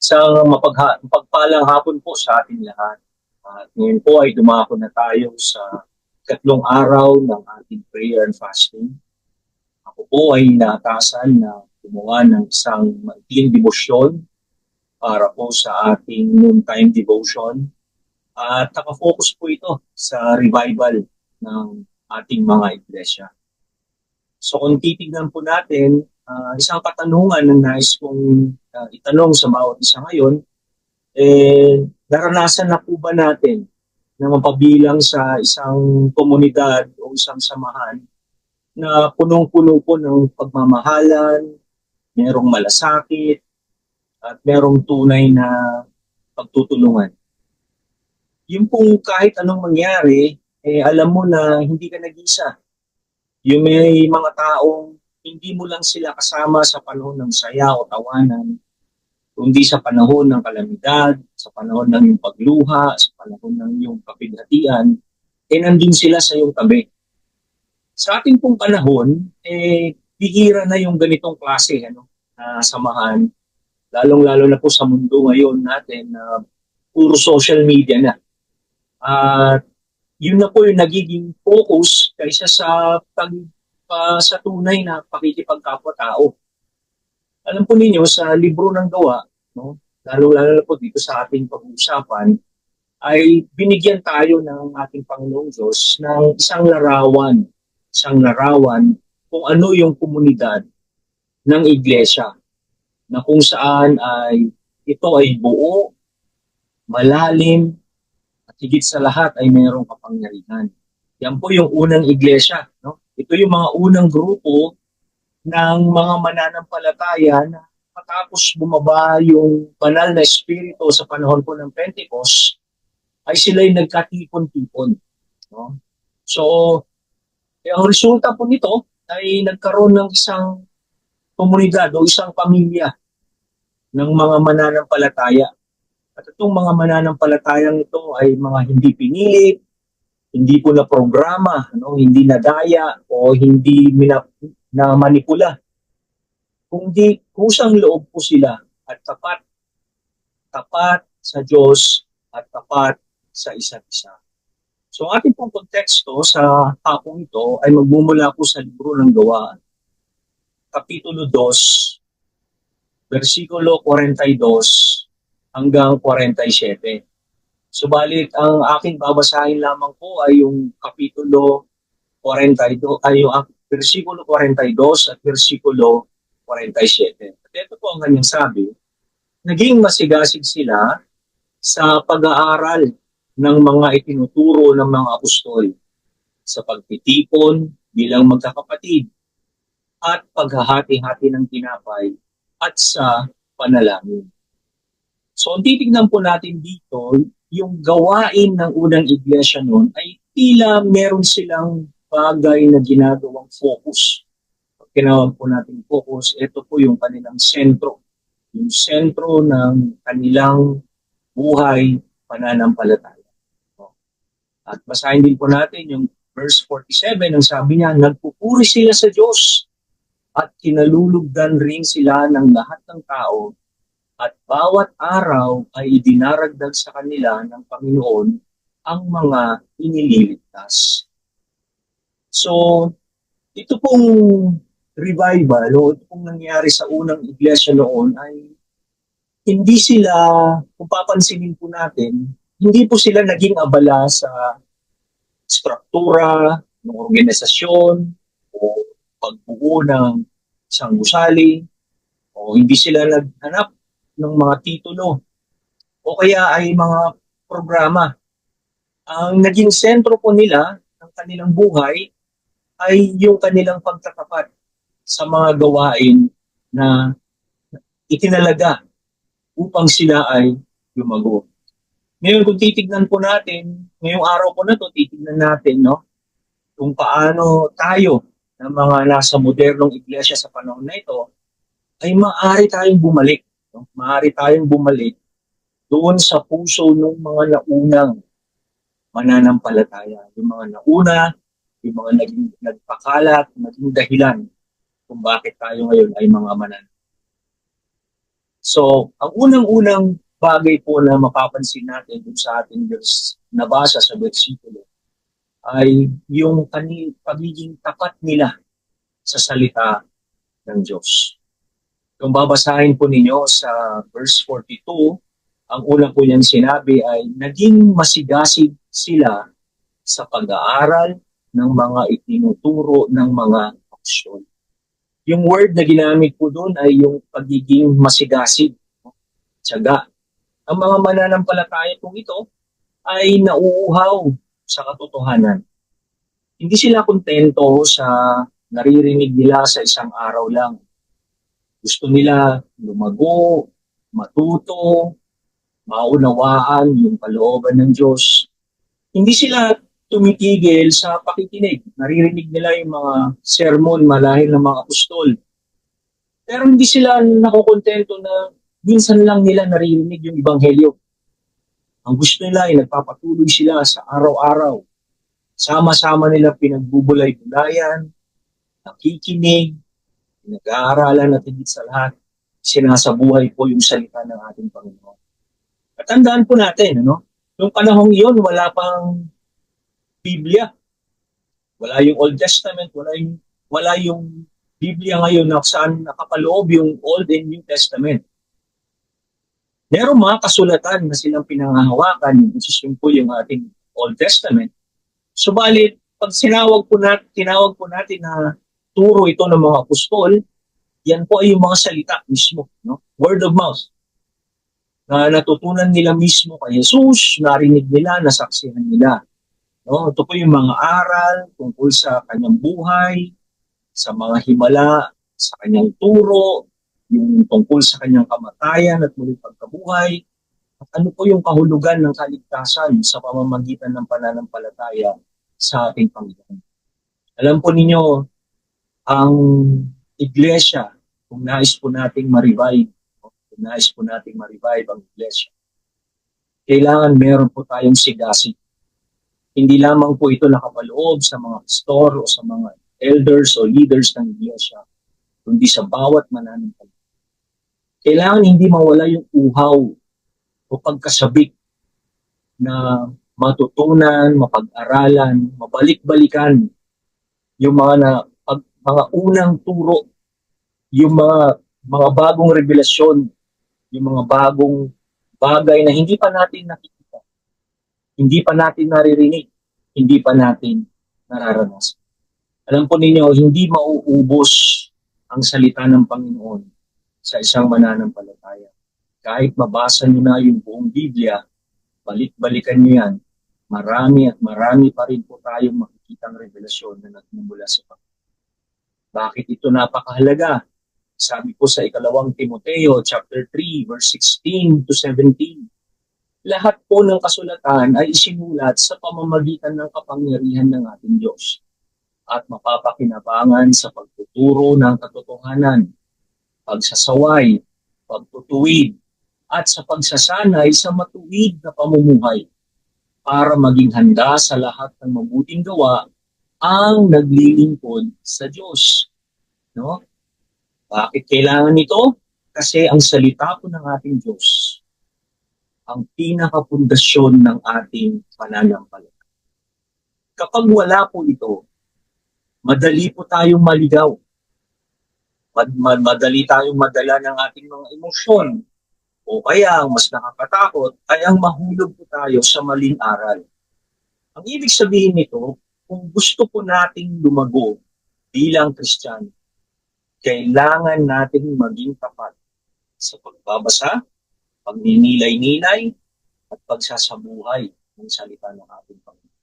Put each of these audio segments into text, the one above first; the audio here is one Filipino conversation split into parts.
Isang mapagpalang hapon po sa ating lahat. At ngayon po ay dumako na tayo sa ikatlong araw ng ating prayer and fasting. Ako po ay naatasan na gumawa ng isang maikling debosyon para po sa ating noontime devotion. At nakafocus po ito sa revival ng ating mga iglesia. So kung titignan po natin, isang katanungan na nais kong itanong sa bawat isa ngayon, naranasan na po ba natin na mapabilang sa isang komunidad o isang samahan na punong-puno po ng pagmamahalan, merong malasakit, at merong tunay na pagtutulungan. Yung pong kahit anong mangyari, alam mo na hindi ka nag-isa. Yung may mga taong hindi mo lang sila kasama sa panahon ng saya o tawanan, kundi sa panahon ng kalamidad, sa panahon ng iyong pagluha, sa panahon ng iyong kapighatian, nandun sila sa iyong tabi. Sa ating pong panahon, bihira na yung ganitong klase na samahan, lalong-lalo na po sa mundo ngayon natin na puro social media na. At yun na po yung nagiging focus kaysa sa tunay na pakikipagkapwa-tao. Alam po ninyo, sa libro ng gawa, no, lalo-lalo na po dito sa ating pag-uusapan, ay binigyan tayo ng ating Panginoong Diyos ng isang larawan kung ano yung komunidad ng iglesia, na kung saan ay ito ay buo, malalim, at higit sa lahat ay mayroong kapangyarihan. Yan po yung unang iglesia. No? Ito yung mga unang grupo ng mga mananampalataya na matapos bumaba yung banal na espiritu sa panahon po ng Pentecost, ay sila'y nagkatipon-tipon. No? So, ang resulta po nito ay nagkaroon ng isang komunidad o isang pamilya ng mga mananampalataya. At itong mga mananampalatayang ito ay mga hindi pinilit, hindi po na programa, hindi nadaya o hindi na manipula. Kundi kusang loob po sila at tapat sa Diyos at tapat sa isa't isa. So ang ating pong konteksto sa hapong ito ay magmumula po sa libro ng Gawa, Kapitulo 2, versikulo 42 hanggang 47. Subalit ang aking babasahin lamang po ay yung Kapitulo 42, ay yung versikulo 42 at versikulo 47. At ito po ang kanyang sabi, naging masigasig sila sa pag-aaral ng mga itinuturo ng mga apostol, sa pagtitipon bilang magkakapatid, at paghahati-hati ng tinapay, at sa panalangin. So, ang titignan po natin dito, yung gawain ng unang iglesia noon ay tila meron silang bagay na ginagawang focus. Pag tinawag po natin focus, ito po yung kanilang sentro. Yung sentro ng kanilang buhay pananampalataya. At basahin din po natin yung verse 47, ang sabi niya, nagpupuri sila sa Diyos at kinalulugdan rin sila ng lahat ng tao at bawat araw ay idinaragdag sa kanila ng Panginoon ang mga inililigtas. So, ito pong revival o ito pong nangyari sa unang iglesia noon ay hindi sila, kung papansinin po natin, hindi po sila naging abala sa struktura ng organisasyon o pagbuo ng isang gusali o hindi sila naghanap ng mga titulo o kaya ay mga programa. Ang naging sentro po nila ng kanilang buhay ay yung kanilang pagtatapat sa mga gawain na itinalaga upang sila ay lumago. Ngayon, kung titignan po natin, ngayong araw po na to, titignan natin, kung paano tayo ng mga nasa modernong iglesia sa panahon na ito, ay maaari tayong bumalik. Maaari tayong bumalik doon sa puso ng mga naunang mananampalataya. Yung mga nauna, yung mga nagpakalat, naging dahilan kung bakit tayo ngayon ay mga mananampalataya. So, ang unang-unang bagay po na mapapansin natin dun sa ating nabasa sa versikulo ay yung pagiging tapat nila sa salita ng Diyos. Kung babasahin po ninyo sa verse 42, ang una po niyang sinabi ay naging masigasig sila sa pag-aaral ng mga itinuturo ng mga apostol. Yung word na ginamit po doon ay yung pagiging masigasig, tiyaga. Ang mga mananampalataya po ito ay nauuhaw sa katotohanan. Hindi sila kontento sa naririnig nila sa isang araw lang. Gusto nila lumago, matuto, maunawaan yung kalooban ng Diyos. Hindi sila tumitigil sa pakikinig. Naririnig nila yung mga sermon malahil ng mga apostol. Pero hindi sila nakukontento na minsan lang nila naririnig yung ebanghelyo. Ang gusto nila ay nagpapatuloy sila sa araw-araw. Sama-sama nila pinagbubulay-bulayan, nakikinig, nag-aaralan at higit sa lahat, sinasabuhay po yung salita ng ating Panginoon. At tandaan po natin, yung panahong iyon, wala pang Biblia. Wala yung Old Testament, wala yung Biblia ngayon na saan nakapaloob yung Old and New Testament. Meron mga kasulatan na silang pinangahawakan, which is po yung ating Old Testament. Subalit, pag tinawag po natin na turo ito ng mga apostol, yan po ay yung mga salita mismo, word of mouth, na natutunan nila mismo kay Jesus, narinig nila, nasaksihan nila. Ito po yung mga aral tungkol sa kanyang buhay, sa mga himala, sa kanyang turo, yung tungkol sa kanyang kamatayan at muling pagkabuhay, at ano po yung kahulugan ng kaligtasan sa pamamagitan ng pananampalataya sa ating Panginoon. Alam po ninyo, ang iglesia, kung nais po nating ma-revive ang iglesia, kailangan meron po tayong sigasig. Hindi lamang po ito nakapaloob sa mga pastor o sa mga elders o leaders ng iglesia, kundi sa bawat mananampalataya. Kailangan hindi mawala yung uhaw o pagkasabik na matutunan, mapag-aralan, mabalik-balikan yung mga unang turo, yung mga bagong revelasyon, yung mga bagong bagay na hindi pa natin nakikita, hindi pa natin naririnig, hindi pa natin nararanasan. Alam po ninyo, hindi mauubos ang salita ng Panginoon sa isang mananampalataya. Kahit mabasa nyo na yung buong Biblia, balik-balikan nyo yan, marami at marami pa rin po tayong makikitang revelasyon na nagmumula sa Panginoon. Bakit ito napakahalaga? Sabi po sa 2 Timoteo chapter 3 verse 16 to 17. Lahat po ng kasulatan ay isinulat sa pamamagitan ng kapangyarihan ng ating Diyos at mapapakinabangan sa pagtuturo ng katotohanan, pagsasaway, pagtutuwid, at sa pagsasanay sa matuwid na pamumuhay para maging handa sa lahat ng mabuting gawa ang naglilingkod sa Diyos. Bakit kailangan ito? Kasi ang salita po ng ating Diyos ang pinakapundasyon ng ating pananampalataya. Kapag wala po ito, madali po tayong maligaw. Madali tayong madala ng ating mga emosyon. O kaya, ang mas nakakatakot, ay ang mahulog po tayo sa maling aral. Ang ibig sabihin nito, kung gusto po nating lumago bilang Kristiyano, kailangan nating maging tapat sa pagbabasa, pagninilay-nilay, at pagsasabuhay ng salita ng ating Panginoon.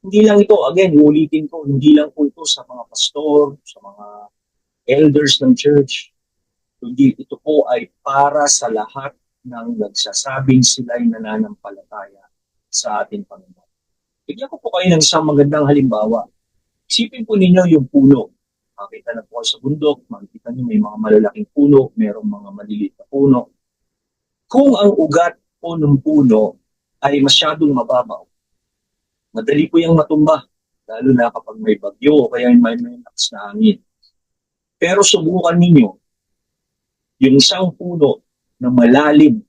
Hindi lang ito, again, ulitin ko, hindi lang po ito sa mga pastor, sa mga elders ng church, kundi ito po ay para sa lahat ng nagsasabing sila'y nananampalataya sa ating Panginoon. Bigyan ko po kayo ng isang magandang halimbawa. Isipin po ninyo yung puno. Makita na po sa bundok, makikita nyo may mga malalaking puno, mayroong mga maliliit na puno. Kung ang ugat po ng puno ay masyadong mababaw, madali po yung matumba, lalo na kapag may bagyo o kaya may lakas na hangin. Pero subukan ninyo, yung isang puno na malalim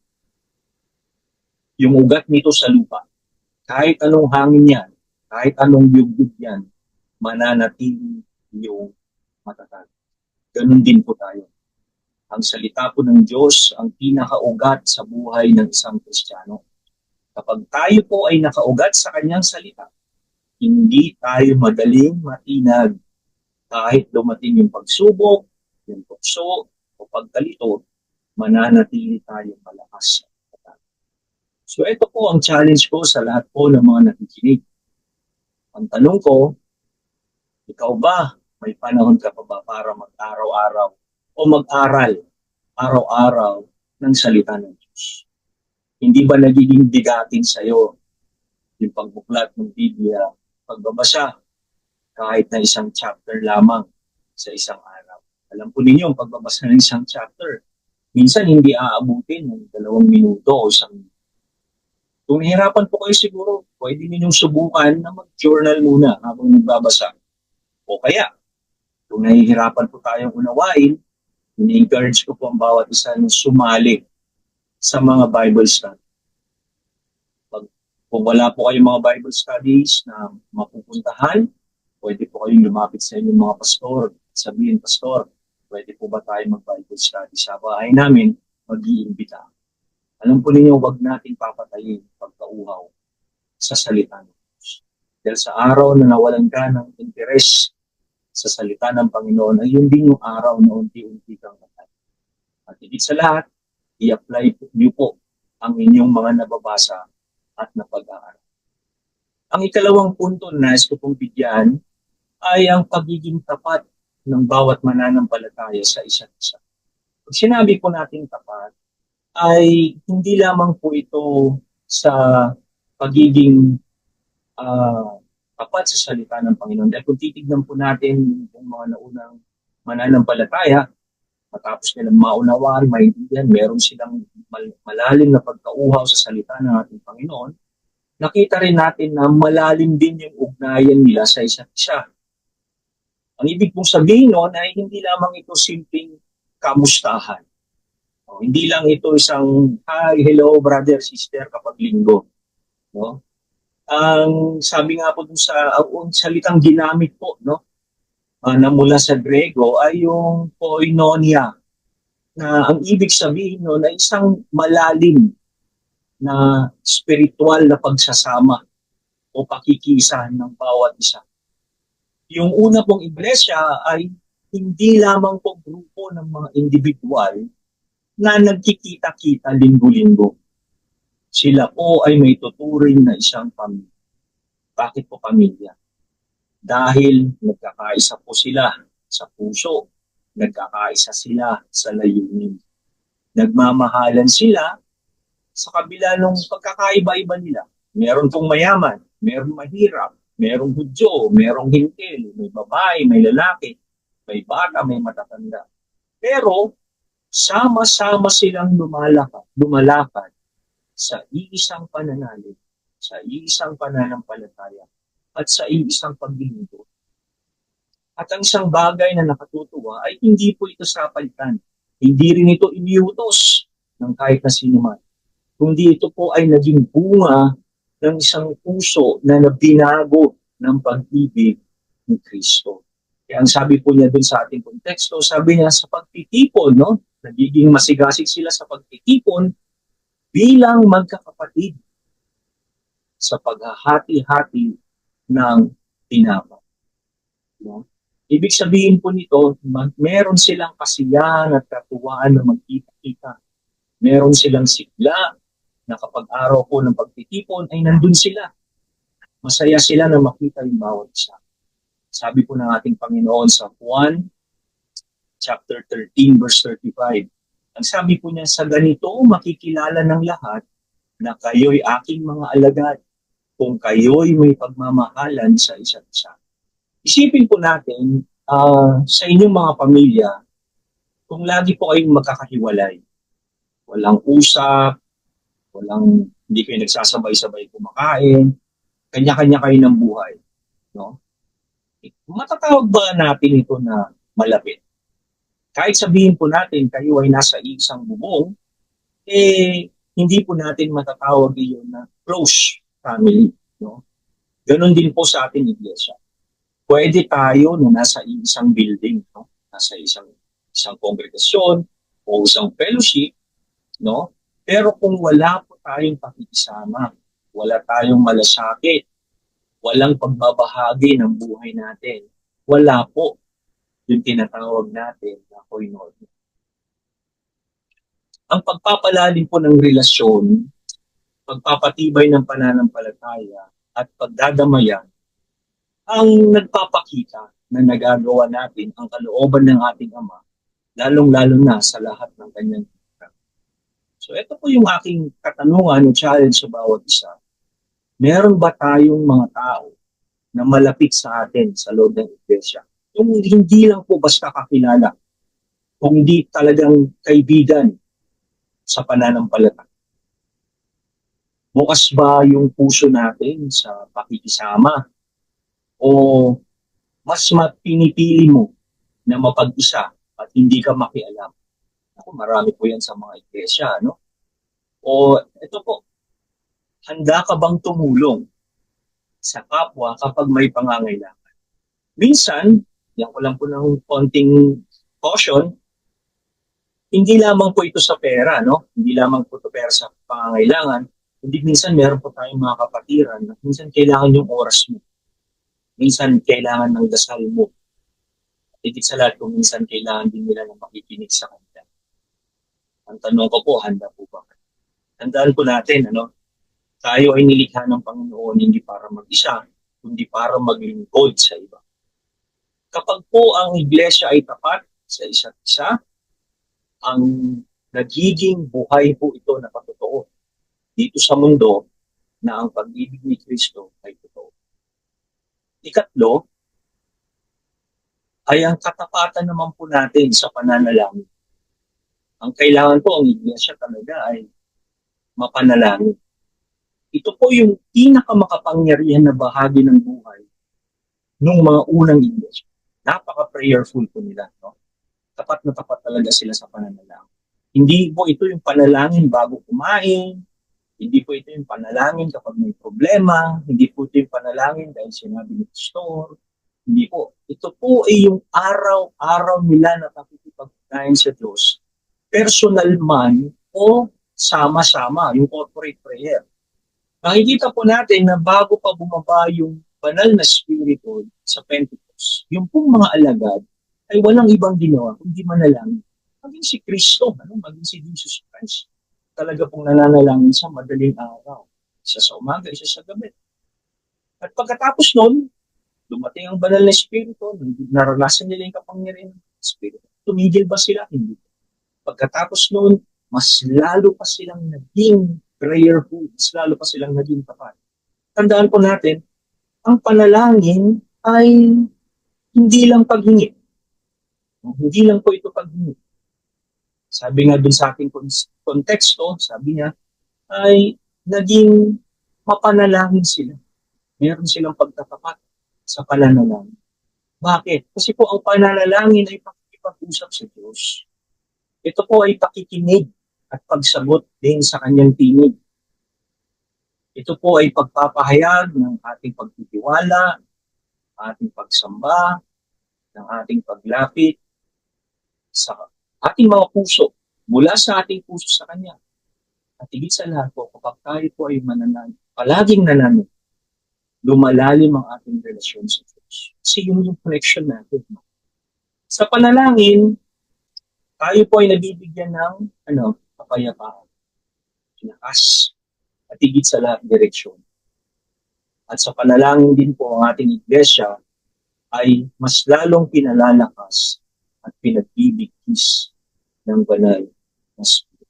yung ugat nito sa lupa. Kahit anong hangin yan, kahit anong yugyug yan, mananatili yung matatag. Ganun din po tayo. Ang salita po ng Diyos ang pinakaugat sa buhay ng isang Kristiyano. Kapag tayo po ay nakaugat sa kanyang salita, hindi tayo madaling matinag kahit dumating yung pagsubok, yung tukso, o pagkalito, mananatili tayong malakas. So ito po ang challenge ko sa lahat po ng mga nakikinig. Ang tanong ko, ikaw ba may panahon ka pa ba para mag-araw-araw o mag-aral araw-araw ng salita ng Diyos? Hindi ba nagiging bigatin sa'yo yung pagbuklat ng Biblia, pagbabasa kahit na isang chapter lamang sa isang araw? Alam po ninyo, ang pagbabasa ng isang chapter, minsan hindi aabutin ng 2 minuto o 1 minuto. Kung nahihirapan po kayo siguro, pwede ninyong subukan na mag-journal muna habang nagbabasa. O kaya, kung nahihirapan po tayong unawain, ini-encourage ko po ang bawat isa na sumali sa mga Bible study. Kung wala po kayong mga Bible studies na mapupuntahan, pwede po kayong lumapit sa inyong mga pastor. Sabihin, pastor, pwede po ba tayo mag-Bible study sa bahay namin? Mag-iimbita. Alam po ninyo, wag natin papatayin pagkauhaw sa salita ng Diyos. Dahil sa araw na nawalan ka ng interes sa salita ng Panginoon, ay yun din yung araw na unti-unti kang matay. At higit sa lahat, i-apply niyo po ang inyong mga nababasa at napag-aaral. Ang ikalawang punto na nais ko pong bigyan ay ang pagiging tapat ng bawat mananampalataya sa isa't isa. Pag sinabi po natin tapat, ay hindi lamang po ito sa pagiging tapat sa salita ng Panginoon. Dahil kung titignan po natin yung mga naunang mananampalataya, matapos nilang maunawaan, maintindihan, meron silang malalim na pagkauhaw sa salita ng ating Panginoon, nakita rin natin na malalim din yung ugnayan nila sa isa't isa. Ang ibig pong sabihin noon ay hindi lamang ito simpleng kamustahan. No? Hindi lang ito isang, hi, hello, brother, sister, kapag linggo. No? Ang sabi nga po dun sa salitang ginamit po, no? Na mula sa Grego ay yung koinonia, na ang ibig sabihin noon ay isang malalim na spiritual na pagsasama o pakikisa ng bawat isa. Yung una pong iglesia ay hindi lamang po grupo ng mga individual na nagkikita-kita linggo-linggo. Sila po ay may tuturing na isang pamilya. Bakit po pamilya? Dahil nagkakaisa po sila sa puso, nagkakaisa sila sa layunin. Nagmamahalan sila sa kabila ng pagkakaiba-iba nila. Meron pong mayaman, meron mahirap, merong Hudyo, merong Hintil, may babae, may lalaki, may bata, may matatanda. Pero sama-sama silang lumalakad sa iisang pananalig, sa iisang pananampalataya, at sa iisang paglilingkod. At ang isang bagay na nakatutuwa ay hindi po ito sapalitan. Hindi rin ito iniutos ng kahit na sino man. Kundi ito po ay naging bunga ng isang puso na nabinago ng pag-ibig ni Kristo. Kaya ang sabi po niya dun sa ating konteksto, sabi niya sa pagtitipon, no? Nagiging masigasig sila sa pagtitipon bilang magkakapatid sa paghahati-hati ng tinapay. No? Ibig sabihin po nito, meron silang kasiyahan at katuwaan na magkita-kita. Meron silang sigla na kapag araw po ng pagtitipon ay nandun sila. Masaya sila na makita yung bawat isa. Sabi po ng ating Panginoon sa Juan chapter 13 verse 35. Ang sabi po niya, sa ganito makikilala ng lahat na kayo'y aking mga alagad kung kayo'y may pagmamahalan sa isa't isa. Isipin po natin sa inyong mga pamilya, kung lagi po kayong magkakahiwalay, walang usap, hindi kayo nagsasabay-sabay kumakain, kanya-kanya kayo ng buhay. No? Matatawag ba natin ito na malapit? Kahit sabihin po natin kayo ay nasa isang bubong, hindi po natin matatawag iyon na close family. No? Ganon din po sa ating iglesia. Pwede tayo na nasa isang building, no? Nasa isang kongregasyon o isang fellowship, no? Pero kung wala po tayong pakikisama, wala tayong malasakit, walang pagbabahagi ng buhay natin, wala po yung tinatawag natin na koinonia. Ang pagpapalalim po ng relasyon, pagpapatibay ng pananampalataya, at pagdadamayan ang nagpapakita na nagagawa natin ang kalooban ng ating Ama, lalong-lalo na sa lahat ng kanyang kita. So ito po yung aking katanungan o challenge sa bawat isa. Meron ba tayong mga tao na malapit sa atin sa loob ng iglesia? Yung hindi lang po basta kakilala, kung hindi talagang kaibigan sa pananampalataya. Bukas ba yung puso natin sa pakikisama o mas pinipili mo na mapag-isa at hindi ka makialam? Ako, marami po yan sa mga iglesia, no? O ito po, handa ka bang tumulong sa kapwa kapag may pangangailangan? Minsan, yan ko lang po ng konting caution, hindi lamang po ito sa pera, no? Hindi lamang po ito pera sa pangangailangan. Hindi minsan meron po tayong mga kapatiran na minsan kailangan yung oras mo. Minsan kailangan ng dasal mo. Higit sa lahat kung minsan kailangan din nila ng makikinig sa kanila. Ang tanong ko po, handa po ba? Tandaan po natin, ano? Tayo ay nilikha ng Panginoon hindi para mag-isa, kundi para maglingkod sa iba. Kapag po ang iglesia ay tapat sa isa't isa, ang nagiging buhay po ito na patotoo dito sa mundo na ang pag-ibig ni Kristo ay totoo. Ikatlo, ay ang katapatan naman po natin sa pananalangin. Ang kailangan po ang iglesia talaga ay mapanalangin. Ito po yung pinakamakapangyarihan na bahagi ng buhay ng mga unang iglesia. Napaka-prayerful po nila. No? Tapat na tapat talaga sila sa pananalangin. Hindi po ito yung panalangin bago kumain, hindi po ito yung panalangin kapag may problema, hindi po ito yung panalangin dahil sinabi ni pastor, hindi po. Ito po ay yung araw-araw nila na pakikipag-ugnayan sa Diyos. Personal man o sama-sama, yung corporate prayer. Nakikita po natin na bago pa bumaba yung banal na spirito sa Pentecost, yung pong mga alagad ay walang ibang ginawa kundi manalangin. Maging si Kristo, maging si Jesus Christ. Talaga pong nananalangin sa madaling araw. Isa sa umaga, isa sa gabi. At pagkatapos nun, dumating ang banal na spirito, naranasan nila yung kapangyarihan ng spirito. Tumigil ba sila? Hindi. Pagkatapos nun, mas lalo pa silang naging prayerful, mas lalo pa silang naging tapat. Tandaan po natin, ang panalangin ay hindi lang paghingi. Hindi lang po ito paghingi. Sabi nga dun sa ating konteksto, sabi niya, ay naging mapanalangin sila. Meron silang pagtatapat sa pananalangin. Bakit? Kasi po ang pananalangin ay pakikipag-usap sa Diyos. Ito po ay pakikinig at pagsagot din sa kanyang tinig. Ito po ay pagpapahayag ng ating pagtitiwala, ating pagsamba, ng ating paglapit sa ating mga puso, mula sa ating puso sa Kanya. At higit sa lahat po, kapag tayo po ay mananalo, palaging nananalo, lumalalim ang ating relasyon sa Diyos. Kasi yung connection natin. Sa panalangin, tayo po ay nabibigyan ng kapayapaan, lakas, at higit sa lahat, direksyon. At sa panalangin din po ang ating iglesia ay mas lalong pinalalakas at pinagbibigkis ng banal na Espiritu.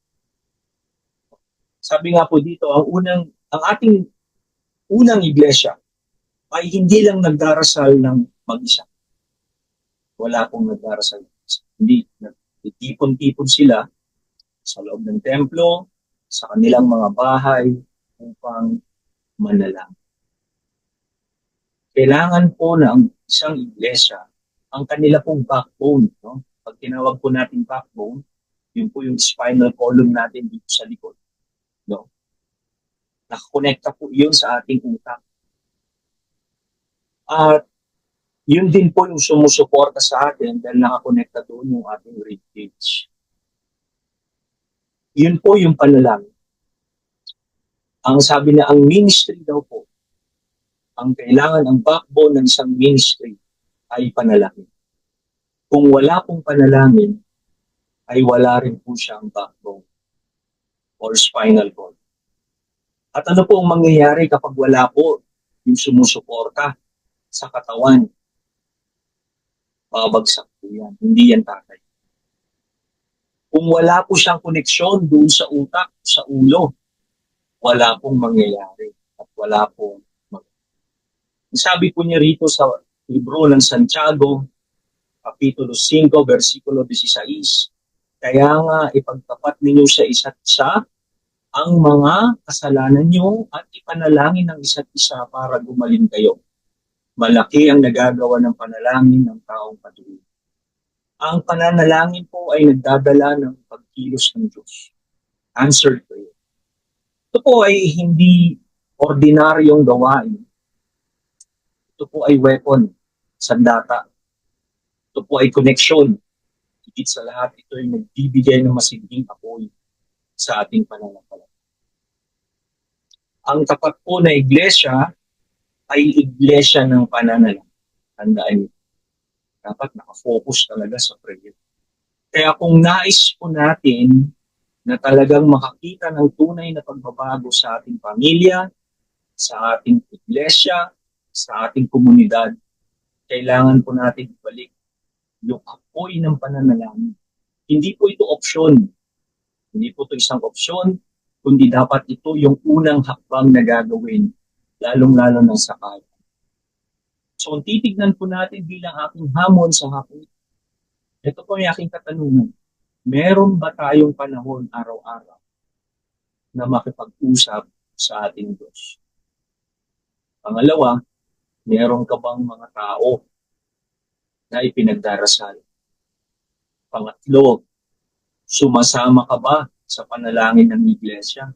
Sabi nga po dito, ang ating unang iglesia ay hindi lang nagdarasal ng mag-isa. Wala pong nagdarasal ng mag-isa. Hindi, nagtipon-tipon sila sa loob ng templo, sa kanilang mga bahay upang manalangin. Kailangan po na ang isang iglesia, ang kanila pong backbone, no? Pag tinawag po natin backbone, Yun po yung spinal column natin dito sa likod. No? Nakakonekta po yun sa ating utak. At yun din po yung sumusuporta sa atin dahil nakakonekta doon yung ating ribcage. Yun po yung panalangin. Ang sabi na ang ministry daw po, ang kailangan, ang backbone ng isang ministry ay panalangin. Kung wala pong panalangin, ay wala rin po siyang backbone or spinal cord. At ano po ang mangyayari kapag wala po yung sumusuporta sa katawan? Babagsak po yan. Hindi yan tatay. Kung wala po siyang koneksyon doon sa utak, sa ulo, wala pong mangyayari at wala pong sabi po niya rito sa libro ng Santiago, Kapitulo 5, versikulo 16, kaya nga ipagtapat ninyo sa isa't isa ang mga kasalanan nyo at ipanalangin ng isa't isa para gumaling kayo. Malaki ang nagagawa ng panalangin ng taong patuloy. Ang pananalangin po ay nagdadala ng pagkilos ng Diyos. Answered prayer. Ito po ay hindi ordinaryong gawain. Ito po ay weapon, sandata. Ito po ay koneksyon. Higit sa lahat, ito ay nagbibigay ng masiging apoy sa ating pananampalataya. Ang tapat po na iglesia ay iglesia ng pananalangin. Tandaan niyo. Dapat nakafocus talaga sa prayer. Kaya kung nais po natin na talagang makakita ng tunay na pagbabago sa ating pamilya, sa ating iglesia, sa ating komunidad, kailangan po natin ibalik yung apoy ng pananalangin. Hindi po ito opsyon. Hindi po ito isang opsyon, kundi dapat ito yung unang hakbang na gagawin, lalong-lalo ng sakay. So, kung titignan po natin bilang aking hamon sa hapon, ito po yung aking katanungan. Meron ba tayong panahon araw-araw na makipag-usap sa ating Diyos? Pangalawa, meron ka bang mga tao na ipinagdarasal? Pangatlo, sumasama ka ba sa panalangin ng iglesia?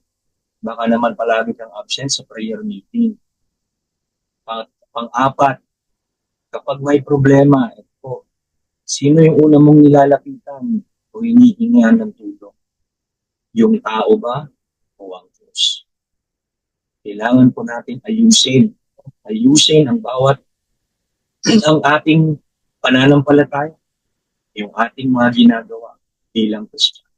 Baka naman palagi kang absent sa prayer meeting. Pang-apat, kapag may problema, ito, sino yung una mong nilalapitan o hinihingihan ng tulong? Yung tao ba o ang Diyos? Kailangan po natin ayusin ang bawat ang ating pananampalataya, yung ating mga ginagawa bilang Kristiyan.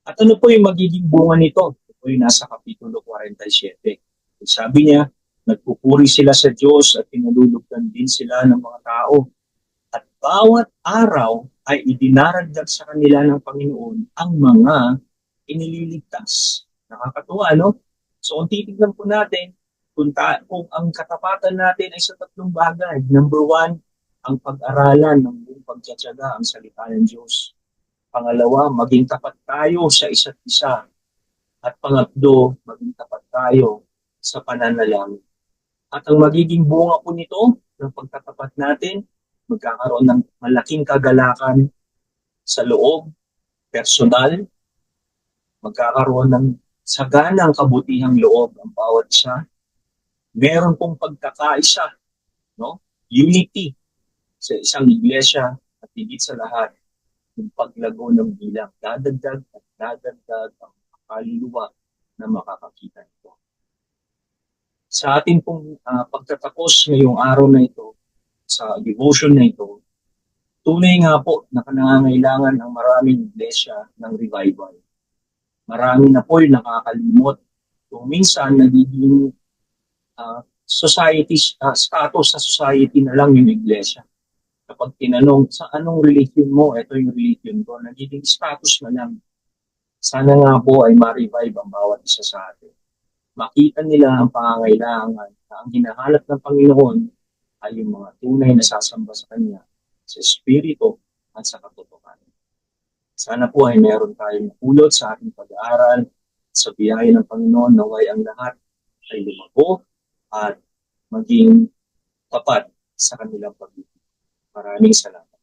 At ano po yung magiging bunga nito? Ito po yung nasa Kapitulo 47. Sabi niya, nagpupuri sila sa Diyos at pinalulugdan din sila ng mga tao. At bawat araw ay idinaragdag sa kanila ng Panginoon ang mga inililigtas. Nakakatuwa, no? So, kung titignan po natin, kung ang katapatan natin ay sa tatlong bagay. Number one, ang pag-aralan ng buong pagtsatsaga ang salita ng Diyos. Pangalawa, maging tapat tayo sa isa't isa. At pangatlo, maging tapat tayo sa pananalangin. At ang magiging bunga po nito, ng pagtatapat natin, magkakaroon ng malaking kagalakan sa loob, personal, magkakaroon ng saganang kabutihang loob ang bawat isa. Meron pong pagkakaisa, no? Unity sa isang iglesia at higit sa lahat, yung paglago ng bilang. Dadagdag at dadagdag ang kaluluwa na makakakita nito. Sa ating pong pagtatapos ngayong araw na ito, sa devotion na ito, tunay nga po na nangangailangan ang maraming iglesia ng revival. Marami na po yung nakakalimot. Kung minsan nagiging status sa society na lang yung iglesia. Kapag tinanong, sa anong religion mo? Ito yung religion ko. Nagiging status na lang. Sana nga po ay ma-revive ang bawat isa sa atin. Makita nila ang pangangailangan na ang hinahanap ng Panginoon ay yung mga tunay na sasamba sa Kanya sa Espiritu at sa katotohanan. Sana po ay meron tayong pulot sa ating pag-aaral sa biyaya ng Panginoon naway ang lahat ay lumago at maging tapat sa kanilang pag-ibig. Maraming salamat.